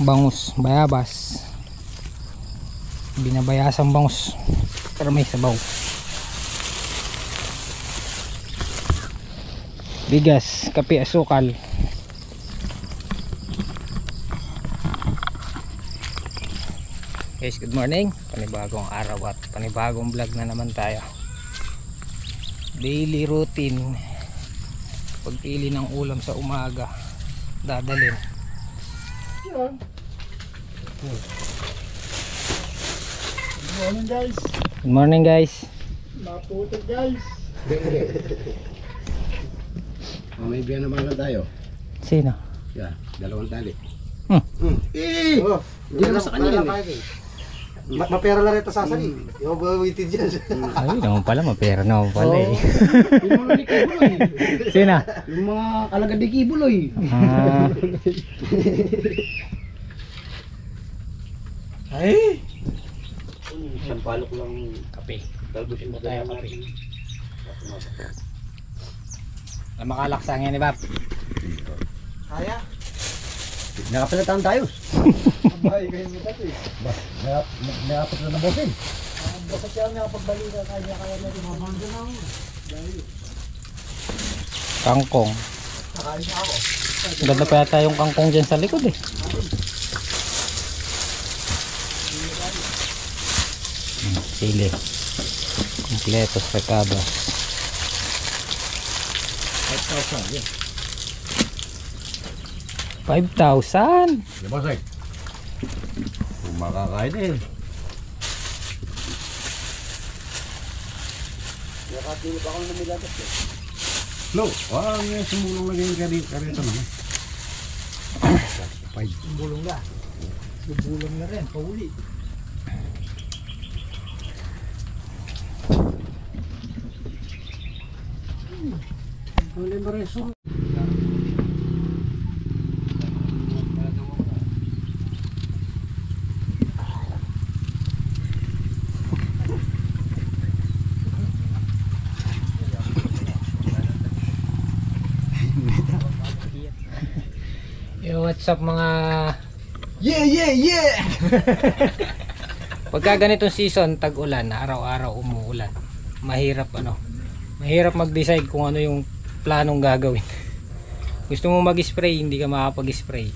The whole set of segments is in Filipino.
bangus, bayabas, binabayasang bangus para may sabaw. Bigas, kape, asukal. Guys, good morning. Panibagong araw at panibagong vlog na naman tayo. Daily routine. Pagpili ng ulam sa umaga, dadalhin. Good morning guys. Good morning guys. Naputol guys. May biyan naman na tayo. Sino? Yeah, dalawang tali. Eh! Hindi naman sa kanya yun. Mapera lang ito sasali. Yung bawitin dyan. Ay, naman pala, mapera naman pala eh. Yung mga dikibuloy. Sino? Yung mga alagad dikibuloy. Ay! Isang palok lang Kape. talbusin mo tayo kape. Makalaksa nga ni Bap. Kaya? Nakapalitan tayo. Abay kayo mo dati. Nakapalitan na bosin. Basta siya nakapagbalikan kaya na rin. Mamanda na ako. Kangkong. Nakain na ako. Ganda pa yata yung kangkong dyan sa likod eh. Sili. Kompletos recabas. 5,000 yan. 5,000. Diba say? Kung makakain eh. Nakatilip ako ng milagas eh. No, yung sumulong lagi yung karito naman. 5. Bulong na. Bulong na rin. Pauli. Huli mo rin sum. Yo, what's up mga... Yeah! Pagka ganitong season, tag-ulan, araw-araw umuulan. Mahirap mahirap mag-decide kung ano yung planong gagawin. Gusto mo mag-spray, hindi ka makapag-spray.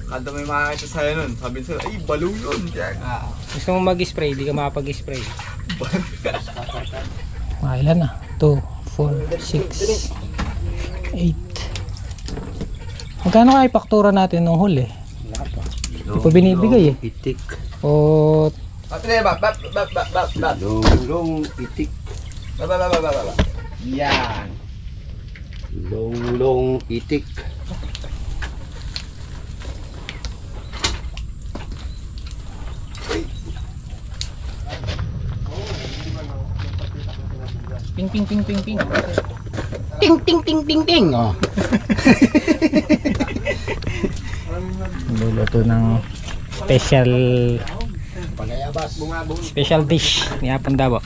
Kada may makakita sa'yo nun, sabi sa'yo, ay balo yun. Gusto mo mag-spray, hindi ka makapag-spray. Ilan na? 2, 4, 6, 8. Magkano kaya paktura natin nung huli? Hindi pa binibigay eh. Itik. O... Ate na ba? Long itik. Ba. Yan. Long itik. Ping. Ting. Oh. Luluto ng special dish ni Apang Dabo.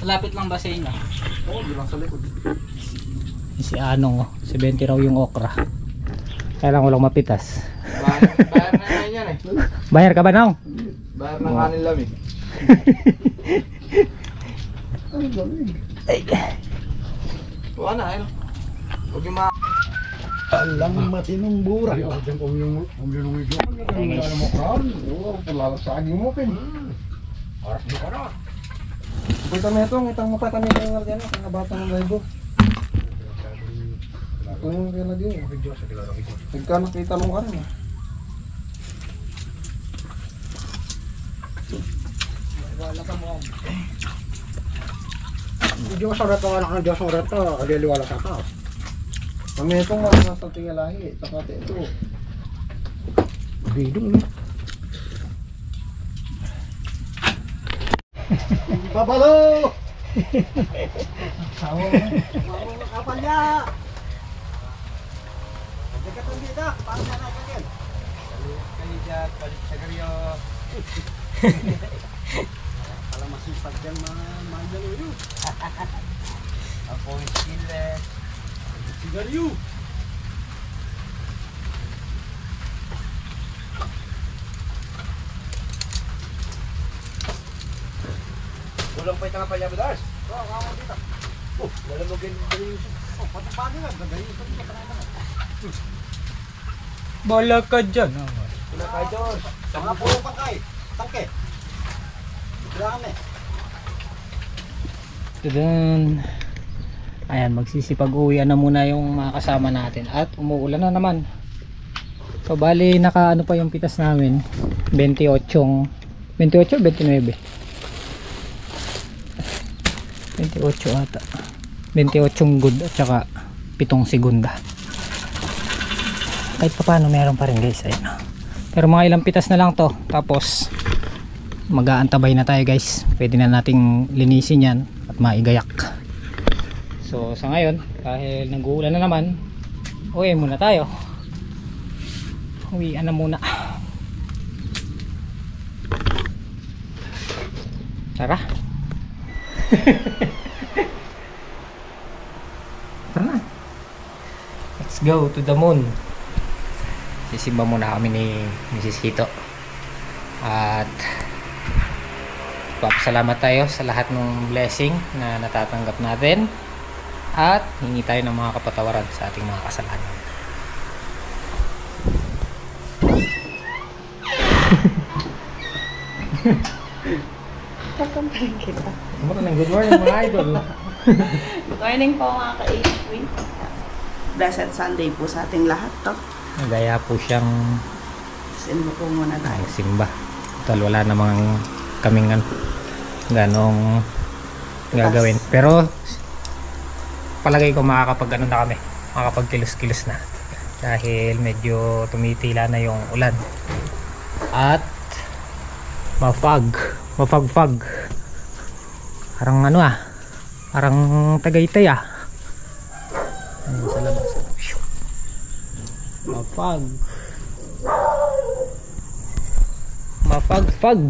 Malapit lang ba sa inyo? Oo, di lang sa likod. Si Anong, 70 raw yung okra. Kaya lang walang mapitas. Bayar na ngayon yan eh. Bayar ka ba Nong? Bayar ng kanin lang eh. Buka na, ayun. Huwag yung mga... Alam matinong bura. Yung video. Ano mo kran? Oo, palalasagin mo pin. Oras mo ka na. Kita mo ito, itang mapatan nito yung dyan, ang nabata ng live. Ito yung kaya lagi. Nagka nakita nung ka rin. Wala ka mo. Diyos ang rato, anak ng Diyos ang rato, aliliwala sa ka. Ang itong mga nasa tingalahi, saka ito. Bidong na. Babalo! Sawa mo kapal niya! Nagkatang dito, paano na natin yan? Balik dyan, balik sa garyo. Pala masipag dyan mga dalo yun. Ako yung skillet. Sigarilyo. Walang pa itang palya Bedars. Oh, wala mo ganyan. Oh, pati pa nila. Ganyan pa nila. Bala ka dyan. Wala kayo Diyos. Mga puro pa kay. Tangke. Wala kami. Tudun. Ayan, magsisipag-uwian na muna yung mga kasama natin. At umuulan na naman. So, bali, naka ano pa yung pitas namin. 28 o 29? 28 ata. 28 good at saka 7 segunda. Kahit pa paano meron pa rin guys. Ayun. Pero mga ilang pitas na lang to. Tapos mag-aantabay na tayo guys. Pwede na nating linisin yan at maigayak. So sa ngayon, dahil nag-uulan na naman, uwi muna tayo. Uwian na muna. Tara. Tara na. Let's go to the moon. Sisimba muna kami ni Mrs. Hito. At papasalamat tayo sa lahat ng blessing na natatanggap natin. At hingi tayo ng mga kapatawaran sa ating mga kasalanan. Kakantahin kita. Good morning mga idol. Good morning po mga ka-HP. Blessed Sunday po sa ating lahat to. Gaya po siyang Simbo po muna tayo. simba. Total wala namang kaming ganong gagawin. Pero palagay ko makakapag na kami. Makakapag kilos-kilos na. Dahil medyo tumitila na yung ulan. At mafag-fag. Parang parang Tagaytay sa labas. Mafag-fag.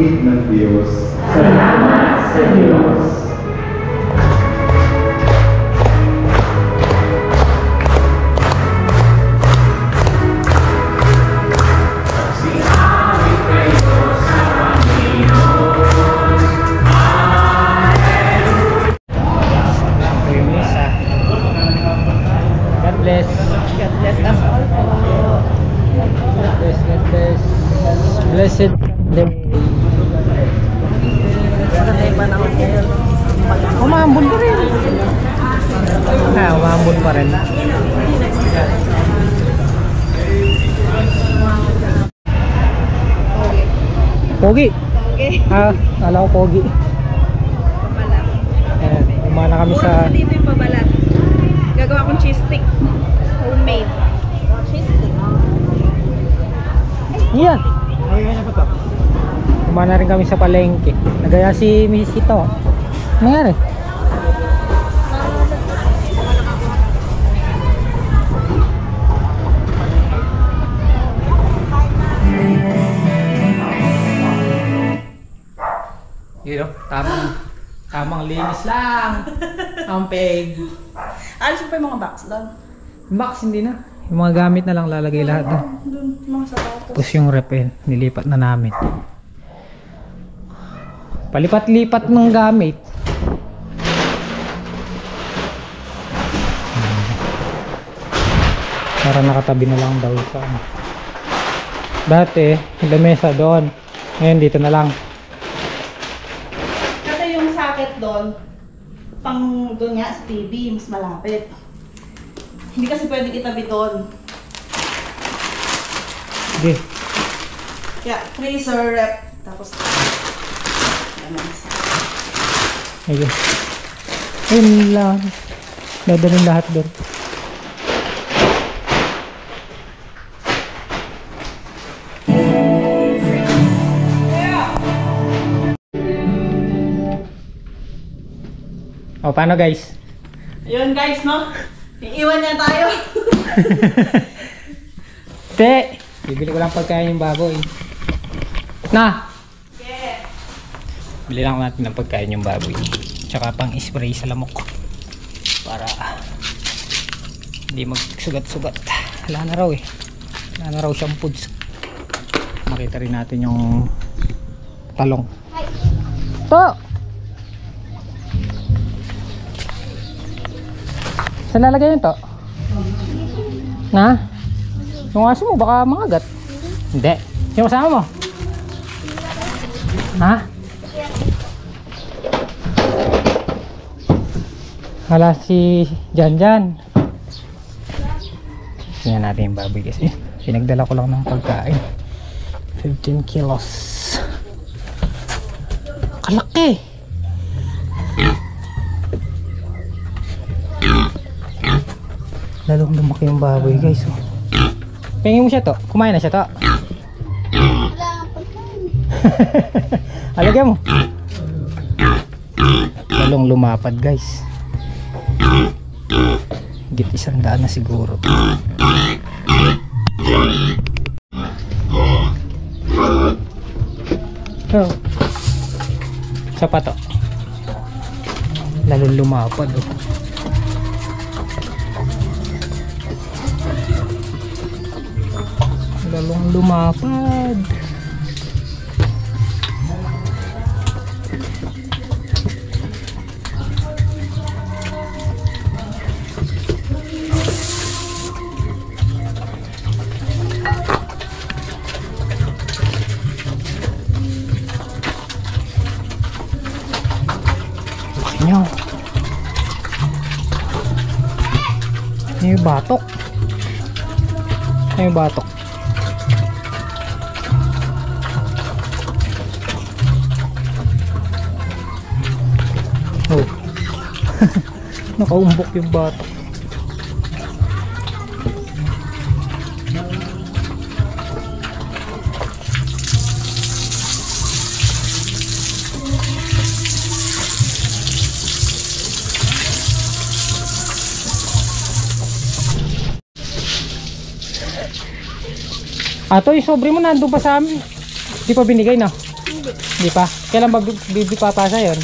langit ng Diyos. Ito yung misa. God bless. God bless us all po. God bless, God bless. Blessed day. Maganda yung panahon ngayon. Umambon pa rin. Umambon pa rin. Pogi. Okay. Kala ko pogi. Pabalat. Ayan, umana kami Puro sa... ko dito yung pabalat. Gagawa kong cheese stick. Homemade. Cheese stick. Yan. Umana rin kami sa palengke. Nagaya si Mrs. Ito. Ano nangyari? Yun o, tamang linis lang. Ang peg. Alis mo pa yung mga box doon. Box hindi na. Yung mga gamit na lang lalagay lahat doon. Doon, mga sapatos. Tapos yung rep nilipat na namin. Palipat-lipat ng gamit. Para nakatabi na lang daw sa ano. Dati, yung lamesa doon. Ngayon dito na lang. Kasi yung socket doon, pang doon nga sa TV, mas malapit. Hindi kasi pwede itabi doon. Sige. Kaya, freezer, rep, tapos Ayun. Ayun lang. Dadalhin lahat doon. O, paano guys? Ayun guys, no? Iiwan niya tayo. Te! Bibili ko lang pagkain yung baboy. Na! Okay. Bili lang natin ng pagkain yung baboy. Tsaka pang spray sa lamok. Para hindi magsugat-sugat. Wala na raw eh. Wala na raw siyang foods. Makita rin natin yung talong. To! Saan lalagay yun to? Na? Yung aso mo baka mangagat. Hindi. Yung kasama mo? Ha? Hala si Janjan. Tingnan natin yung baboy kasi pinagdala ko lang ng pagkain. 15 kilos. Kalaki. Lalong lumaki yung baboy guys. Oh. Pingin mo siya to. Kumain na siya to. Alagyan mo. Lalong lumapad guys. Higit 100 na siguro. Oh. Isa pa to. Lalong lumapad oh. Lalong lumapad. Nyo. Yung batok. Yung batok. Oh. Nakaumbok yung batok. Ato, yung sobre mo nandun pa sa amin. Di pa binigay na. Hindi pa? Kailan ba bibipapasa yun?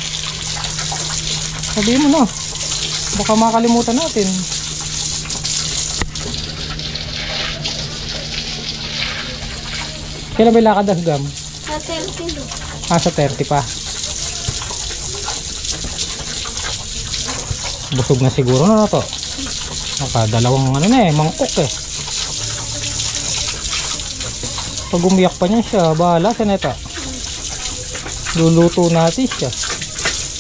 Sabihin mo no. Baka makalimutan natin. Kailan ba lakad ang gam? Sa 30 do. Sa 30 pa. Busog na siguro na to. Nakadalawang ano na mangkok Pag umiyak pa niya siya, bahala siya neta. Luluto natin siya.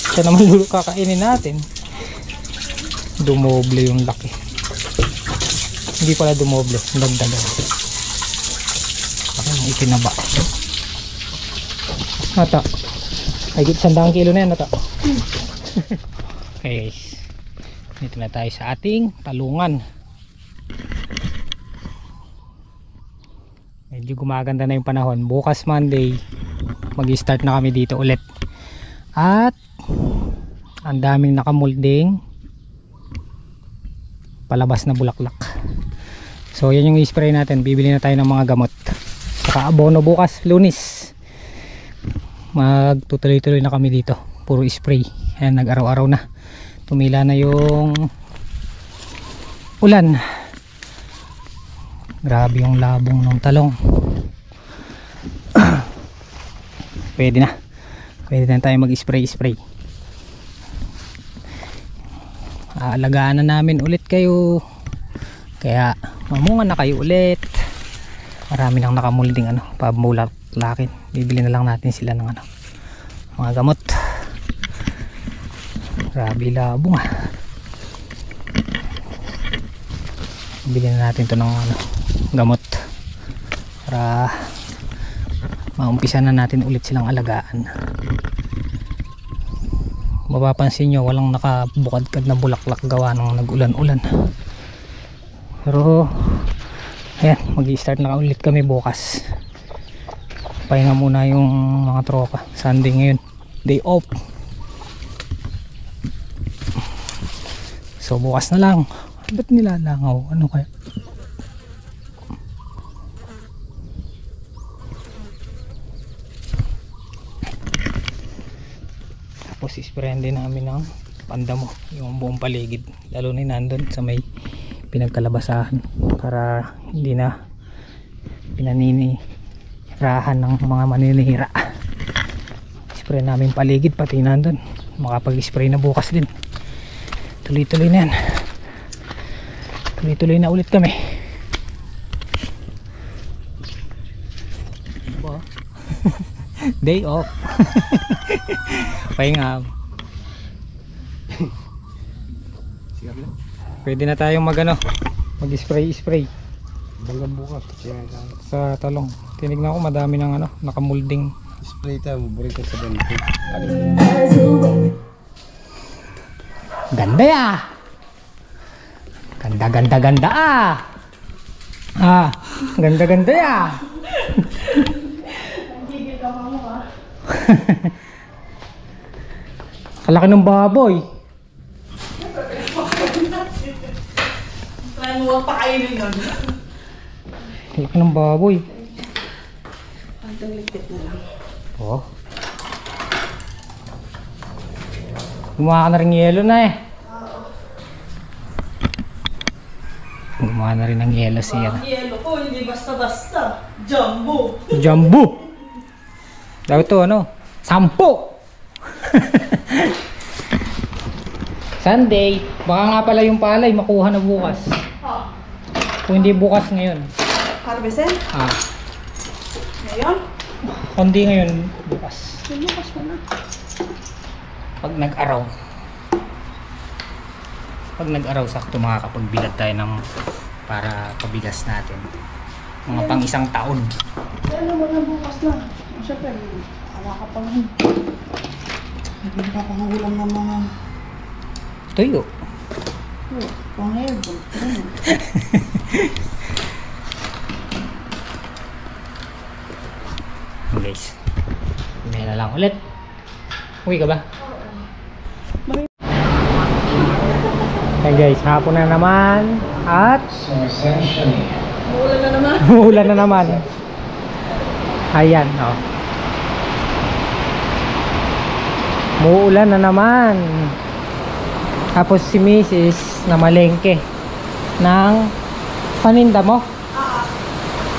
Siya naman kakainin natin. Dumoble yung laki. Hindi pala dumoble, dagdagan. Ang itinaba. Nata. Ay, 100 kilo na yan, nata. Okay guys. Dito na tayo sa ating talungan. Medyo gumaganda na yung panahon. Bukas Monday, mag-start na kami dito ulit. At ang daming nakamolding palabas na bulaklak. So yan yung i-spray natin. Bibili na tayo ng mga gamot. Saka abono bukas, Lunes. Magtutuloy-tuloy na kami dito. Puro spray. Ayan, nag-araw-araw na. Tumila na yung ulan. Grabe yung labong ng talong. Pwede na tayo mag-spray. Aalagaan na namin ulit kayo, kaya mamunga na kayo ulit. Marami nang nakamulding pabulaklakin. Bibili na lang natin sila ng mga gamot. Grabe labong Bibili na natin to ng gamot para maumpisa na natin ulit silang alagaan. Mapapansin nyo, walang nakabukadkad na bulaklak gawa ng nag-ulan-ulan. Pero ayan, mag-i-start na ulit kami bukas. Pahinga muna yung mga tropa. Sunday ngayon, day off. So bukas na lang. Ba't nilalangaw? Ano kaya? Tapos isprayan din namin ng pandamo, yung buong paligid, lalo na nandun sa may pinagkalabasahan, para hindi na pinaninirahan ng mga maninira. Spray namin paligid pati nandun. Makapag-spray na bukas din. Tuloy-tuloy na yan. Tuloy-tuloy na ulit kami. Day off. Pahinga. Pwede na tayong mag-spray. Hanggang bukas. Sa talong. Tinignan ko madami ng nakamulding. Spray tayo, burrito sa ganito. Ganda ya. Ganda ganda ya. Kalaki ng baboy. Try mo pakainin nun. Kalaki ng baboy. Ang ligpit na lang. Oh. Gumawa ka na rin yelo na Gumawa na rin ng yelo siya. Ang yelo ko, hindi basta-basta. Jumbo. Dapat to 10. Sunday. Baka nga pala yung palay makuha na bukas. Kung hindi bukas ngayon. Harvestin? Ngayon? Kundi ngayon bukas. Bukas pa na. Pag nag-araw sakto makakapagbilad tayo ng para pabigas natin. Mga pang isang taon. Kaya naman na bukas na. Siyempre, wala ka pa ngayon. Hindi ka pangulang ng mga Tuyo. pang-herbal. Guys, may na lang ulit. Uwi ka ba? Hey guys, hapon na naman at Muulan na naman. umuulan na naman. Ayan, oh. Muulan na naman. Tapos si Mrs. na malengke ng paninda mo. Oo.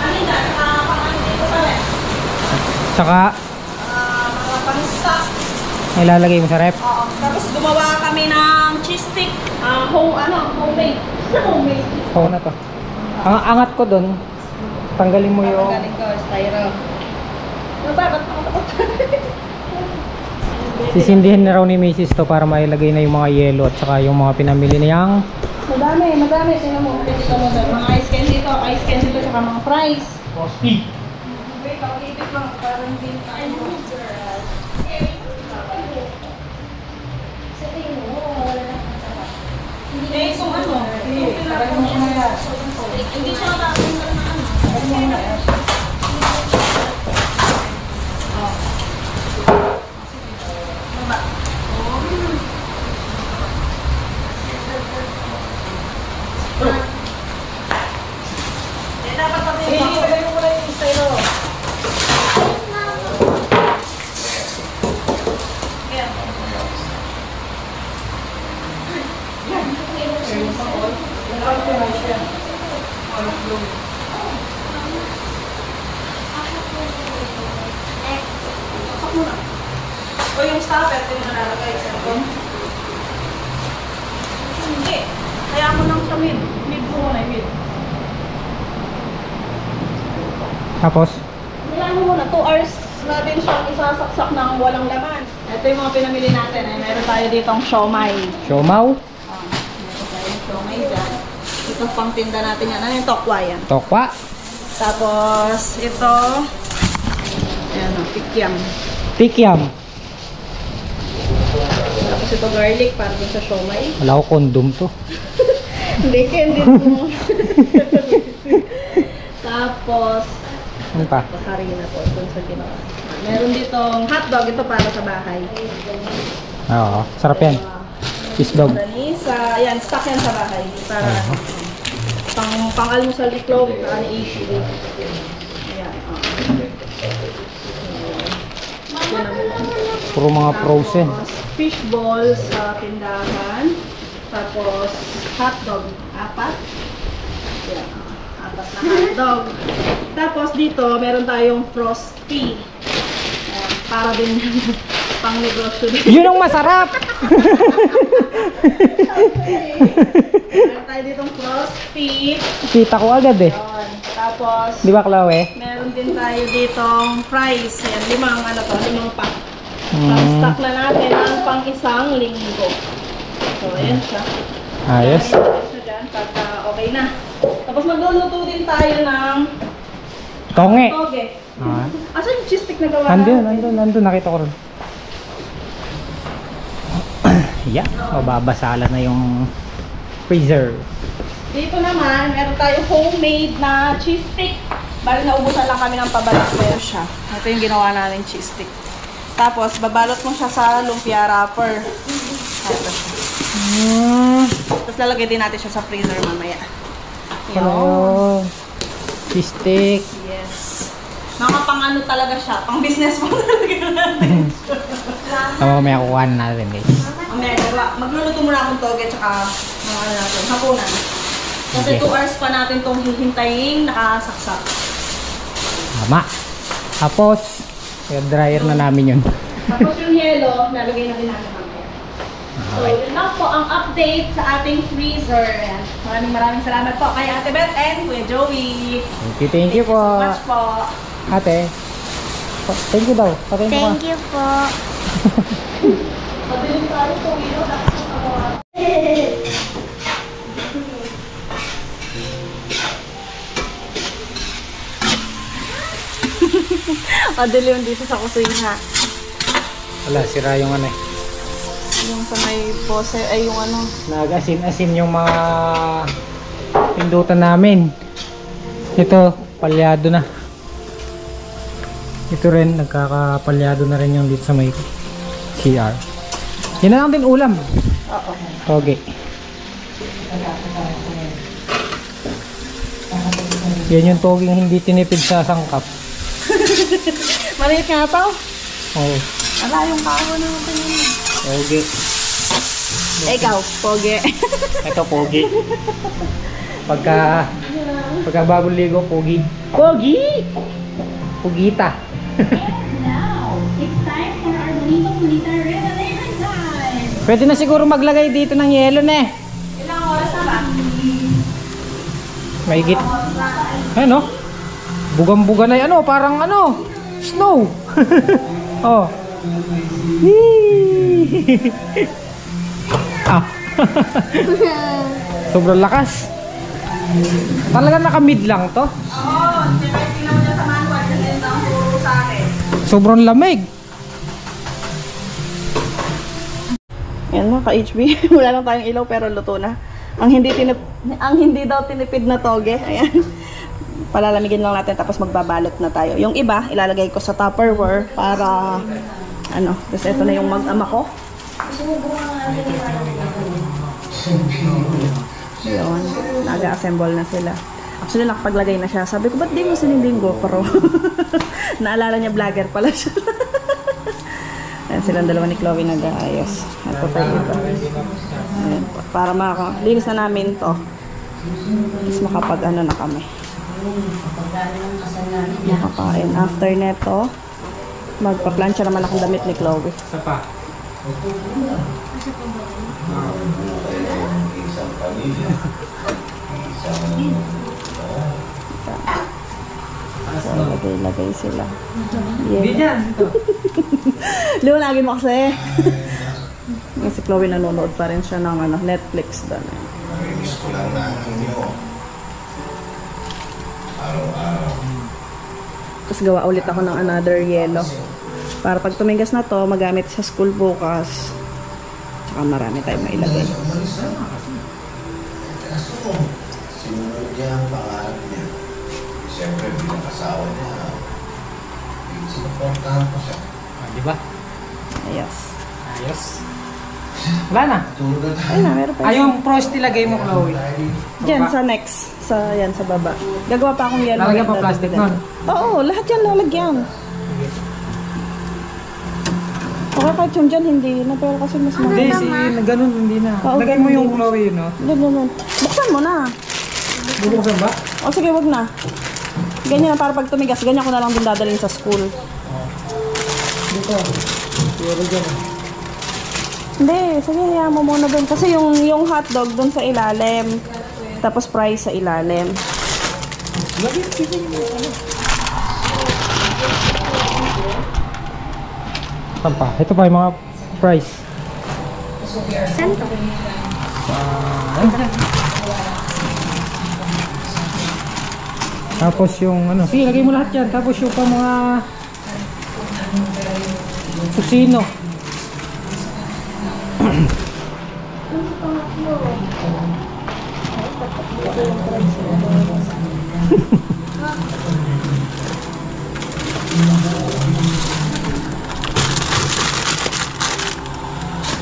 Kanina, pang-ano dito pa rin. Tsaka Mga pang-stock. ilalagay mo sa rep. Oo. Tapos gumawa kami ng cheese stick. Homemade. Homemade. Oo na to. Ang angat ko dun, tanggalin mo yung Galing ko, styro. Bakit? sisindihin na raw ni Mrs. to para mailagay na yung mga yelo at saka yung mga pinamili niyang Madami. Tingnan mo. Dito mo doon. Mga ice candy dito, tsaka mga fries. coffee. Wait, pakikip lang. Parang din tayo. Hindi itong ano. Hindi siya nakakita na ano. Dapat pati ilagay mo muna yung styro. O yung stopper, ito yung nalalagay sa doon. Hindi. Kaya mo lang sa mid. Mid mo muna, mid. Tapos Kailangan mo muna, 2 hours natin siyang isasaksak ng walang laman. Ito yung mga pinamili natin. Meron tayo ditong siomay. siomaw, Meron tayong siomay dyan. Ito pang tinda natin yan. Ano yung tokwa yan? tokwa, Tapos ito, ayan o, pikyam. tikyam. Tapos ito garlic para dun sa siomay. Wala ko kondom to. Hindi, hindi mo. Tapos, Ano pa? harina po dun sa ginawa. Meron ditong hotdog, ito para sa bahay. Oo, sarap yan. Cheese dog. Danisa, ayan, stock yan sa bahay. Para pang-almusal ni Chloe, para ni Ishi. Ayan, Puro mga frozen. Tapos, fish balls sa tindahan. Tapos, hotdog, 4. Ayan, 4 na hotdog. Tapos dito, meron tayong frosty. Ayan, para din pang negosyo din. Yun ang masarap! Meron tayo ditong frosty. Kita ko agad eh. Ayan. Tapos, Di ba, Chloe? meron din tayo ditong fries. Ayan, 5 pack. Mm. Stock na natin ang pang isang linggo. So, ayan siya. Ayos. Ayan siya dyan pagka okay na. Tapos magluluto din tayo ng Tonge. toge. Ah. Asan yung cheese stick na gawa Nandun, nakita ko rin. Yeah, mababasala na yung freezer. Dito naman, meron tayong homemade na cheese stick. Bali naubusan lang kami ng pabalot ko siya. Ito yung ginawa namin cheese stick. Tapos, babalot mo siya sa lumpia wrapper. Ito siya. Tapos lalagay din natin siya sa freezer mamaya. Yun. Hello. Cheese stick. Yes. Mga pang-ano talaga siya. Pang-business mo talaga natin. Mamaya kukuha na natin guys. Mamaya, magluluto muna akong toge tsaka mga ano natin, hapunan. Kasi Okay. 2 hours pa natin itong hihintayin nakasaksak. Tama. Tapos, yung dryer na namin yun. Tapos yung yelo, nalagay na din natin mamaya. So, yun lang po ang update sa ating freezer. Ayan. Maraming salamat po kay Ate Beth and Kuya Joey. Thank you po. So much po. Ate. Thank you daw. Patayin mo ka. Thank you po. Mabilis tayo po, Wino. Madilim dito sa kusina. Wala, sira yung ano eh. Yung sa may pose, ay yung ano. Nag-asin-asin yung mga pindutan namin. Ito, palyado na. Ito rin, nagkakapalyado na rin yung dito sa may CR. Yan na lang din ulam. Oo. Toge. Yan yung togeng hindi tinipid sa sangkap. Maliit nga to. Oo. Ala, yung kawa natin yun. Pogi. Ikaw, pogi. Ito, pogi. Pagka bagong ligo, pogi. Pogi! Pugita. It's time for our bonito bonita revelation time. Pwede na siguro maglagay dito ng yelo na eh. Ilang oras na ba? Mahigit. Ano? Bugang-buga na ano, parang ano, snow. Oh. Yee! Ah. Sobrang lakas. Talaga naka-mid lang to. Oo, tingnan mo niya sa manual kasi yun ang turo sa akin. Sobrang lamig. Yan mga ka-HB, wala lang tayong ilaw pero luto na. Ang hindi daw tinipid na toge, ayan. Palalamigin lang natin tapos magbabalot na tayo. Yung iba, ilalagay ko sa Tupperware para ano, tapos ito na yung mag-ama ko. Yun, nag-assemble na sila. Actually, nakapaglagay na siya. Sabi ko, ba't di mo sinindi yung GoPro? Naalala niya, vlogger pala siya. Ayan, silang dalawa ni Chloe nag-aayos. Ito pa iba. Ayan, para linis na namin to. Tapos makapag-ano na kami. Makakain. After neto, magpa-plancha naman akong damit ni Chloe. Isa pa. So, lagay sila. Hindi Yeah. dyan. Ito. Liwanagin mo kasi. Kasi si Chloe nanonood pa rin siya ng ano, Netflix doon. Tapos gawa ulit ako ng another yellow. Para pag tumigas na to, magamit sa school bukas. Tsaka marami tayong mailagay. Sinunod niya ang pangarap niya. Siyempre, bilang asawa niya, sinuportahan ko siya. Ah, di ba? Ayos. Ayos. Wala na. Tulad Ayun na, meron pa. Ay, yung frost ilagay mo, Chloe. Diyan sa next. Yan, sa baba. Gagawa pa akong yellow. Lalagyan pa plastic nun? Oo, lahat yan lalagyan. Okay, kahit yung dyan, hindi na. Pero kasi mas Hindi, maganda. ganun, hindi na. Oo, Lagay mo ganun yung din. Chloe, no? Ganun. Buksan mo na. Bubuksan ba? O sige, wag na. Ganyan na, para pag tumigas, ganyan ko na lang din dadalhin sa school. Dito. Siguro dyan. Hindi, sige, hayaan mo muna dun. Kasi yung hotdog dun sa ilalim. Tapos fries sa ilalim. Lagay, sige. Saan pa? Ito pa yung mga fries. Sento. Tapos yung ano, sige, lagay mo lahat yan. Tapos yung pa mga kusino.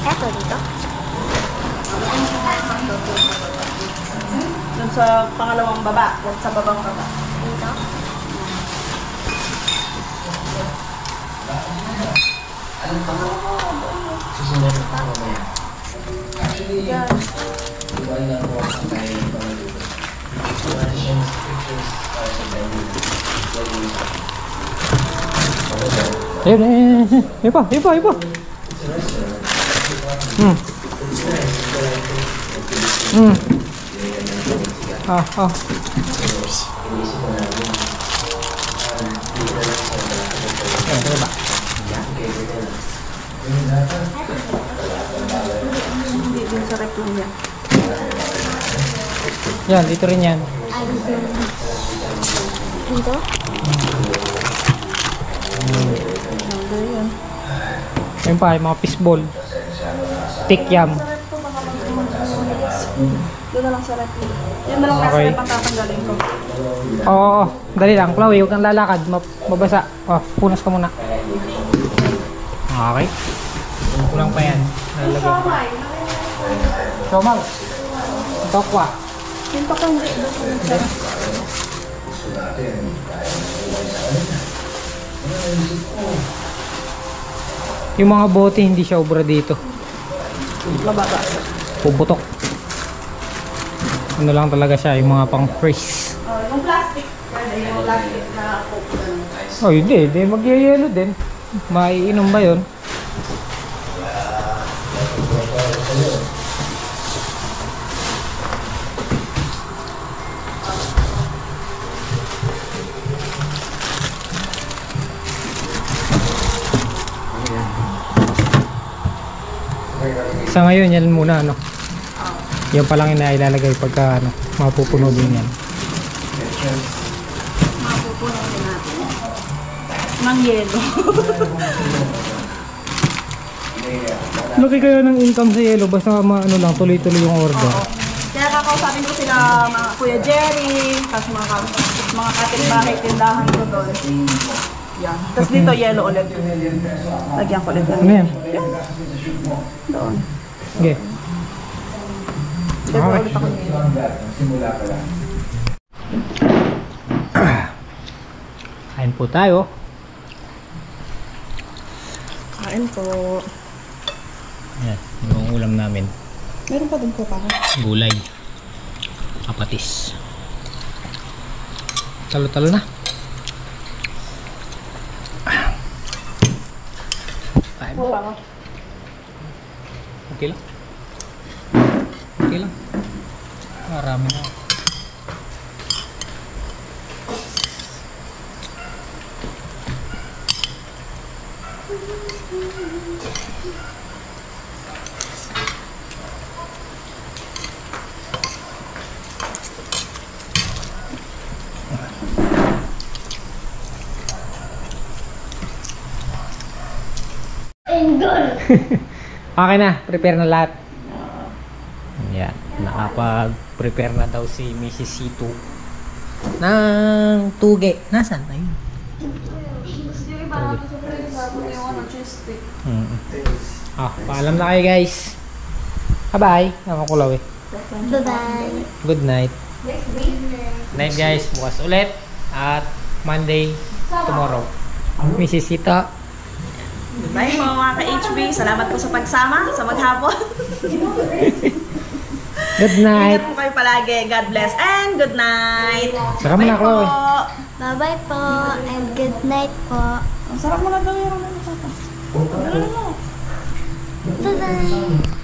Eto dito. Dun sa pangalawang baba. Dun sa babang baba. Dito. Ayun, iba. Ah. Ayan, diba? Hindi, dun sa rep lang yan. Yan, dito rin yan. Ay, dito. Dito? Ayun. Ayun pa, yung mga fishball. Tikyam. Sa rep ko, baka mag-umalis. Doon na lang sa rep. Yan na lang nasa Okay. rep ang tatanggalin ko. Oo, dali lang. Chloe, huwag kang lalakad. Mabasa. Oh, punas ka muna. Okay. Kulang pa yan. Lalagyan. Somal. Tokwa. Yung pa kung doon sa rep. Yung mga bote hindi siya obra dito. Mababa. Puputok. Ano lang talaga siya, yung mga pang freeze. Yung plastic. Yung plastic na coke. Oh, hindi magyayelo din. Maiinom ba yun? Sa ngayon, yan muna, ano? Yan pa lang yung nailalagay pagka, ano, mapupuno din yan. Mapupuno din natin. Ng yelo. Laki kaya ng income sa yelo, basta ano lang, tuloy-tuloy yung order. Kaya kakausapin ko sila mga Kuya Jerry, tapos mga kapitbahay tindahan ko doon. Yan. Tapos dito yellow ulit. Lagyan ko ulit. Ano yan? Doon. Okay. Dito Okay. ulit ako yellow. Kain po tayo. Kain po. Yan, yung ulam namin. Meron pa din po pa. Gulay. Apatis. Talo-talo na. Kain po. Okay lang. Okay lang. Marami na. Okay na, prepare na lahat. Yan, nakapag-prepare na daw si Mrs. C2 ng tuge. Nasaan na yun? Paalam na kayo guys. Bye-bye. Ako kulaw eh. Bye-bye. Good night. Night guys, bukas ulit. At Monday, tomorrow. Mrs. Sita. Bye po mga ka-HB. Salamat po sa pagsama sa maghapon. Good night. Ingat po kayo palagi. God bless and good night. Saka mo na, Bye po. Chloe. Bye-bye po and good night po. Ang sarap mo na daw yung ano. Bye-bye.